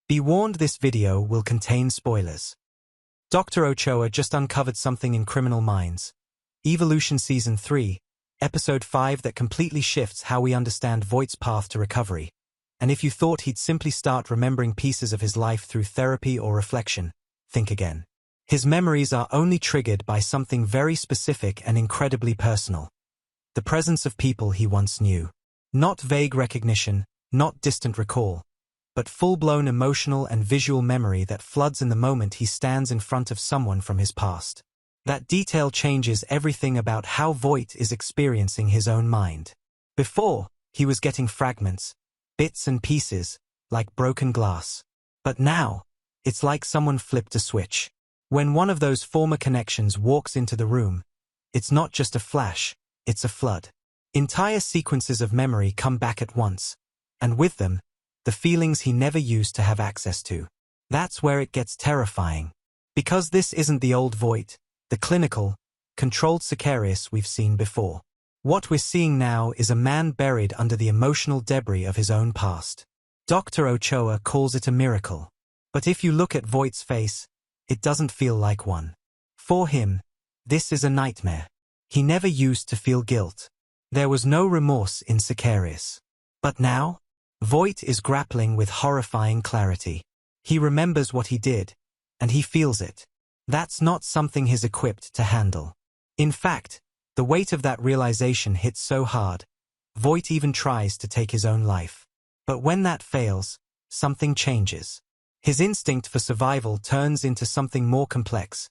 Be warned, this video will contain spoilers. Dr. Ochoa just uncovered something in Criminal Minds. Evolution Season 3, Episode 5 that completely shifts how we understand Voigt's path to recovery. And if you thought he'd simply start remembering pieces of his life through therapy or reflection, think again. His memories are only triggered by something very specific and incredibly personal. The presence of people he once knew. Not vague recognition, not distant recall, but full-blown emotional and visual memory that floods in the moment he stands in front of someone from his past. That detail changes everything about how Voit is experiencing his own mind. Before, he was getting fragments, bits and pieces, like broken glass. But now, it's like someone flipped a switch. When one of those former connections walks into the room, it's not just a flash, it's a flood. Entire sequences of memory come back at once, and with them, the feelings he never used to have access to. That's where it gets terrifying. Because this isn't the old Voit, the clinical, controlled Sicarius we've seen before. What we're seeing now is a man buried under the emotional debris of his own past. Dr. Ochoa calls it a miracle. But if you look at Voit's face, it doesn't feel like one. For him, this is a nightmare. He never used to feel guilt. There was no remorse in Sicarius. But now, Voit is grappling with horrifying clarity. He remembers what he did, and he feels it. That's not something he's equipped to handle. In fact, the weight of that realization hits so hard, Voit even tries to take his own life. But when that fails, something changes. His instinct for survival turns into something more complex,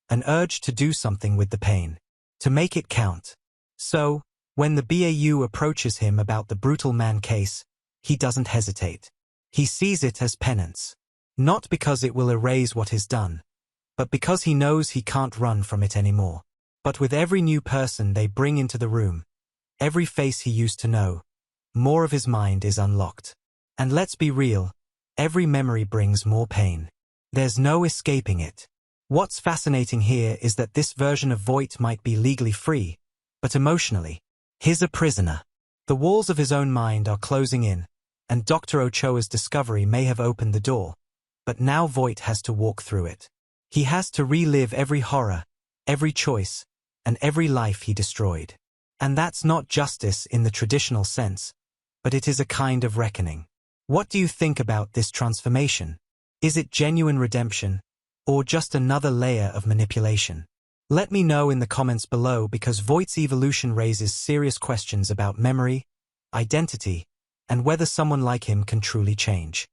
an urge to do something with the pain, to make it count. So, when the BAU approaches him about the brutal man case, he doesn't hesitate. He sees it as penance. Not because it will erase what he's done, but because he knows he can't run from it anymore. But with every new person they bring into the room, every face he used to know, more of his mind is unlocked. And let's be real, every memory brings more pain. There's no escaping it. What's fascinating here is that this version of Voit might be legally free, but emotionally, he's a prisoner. The walls of his own mind are closing in, and Dr. Ochoa's discovery may have opened the door, but now Voit has to walk through it. He has to relive every horror, every choice, and every life he destroyed. And that's not justice in the traditional sense, but it is a kind of reckoning. What do you think about this transformation? Is it genuine redemption, or just another layer of manipulation? Let me know in the comments below, because Voit's evolution raises serious questions about memory, identity, and whether someone like him can truly change.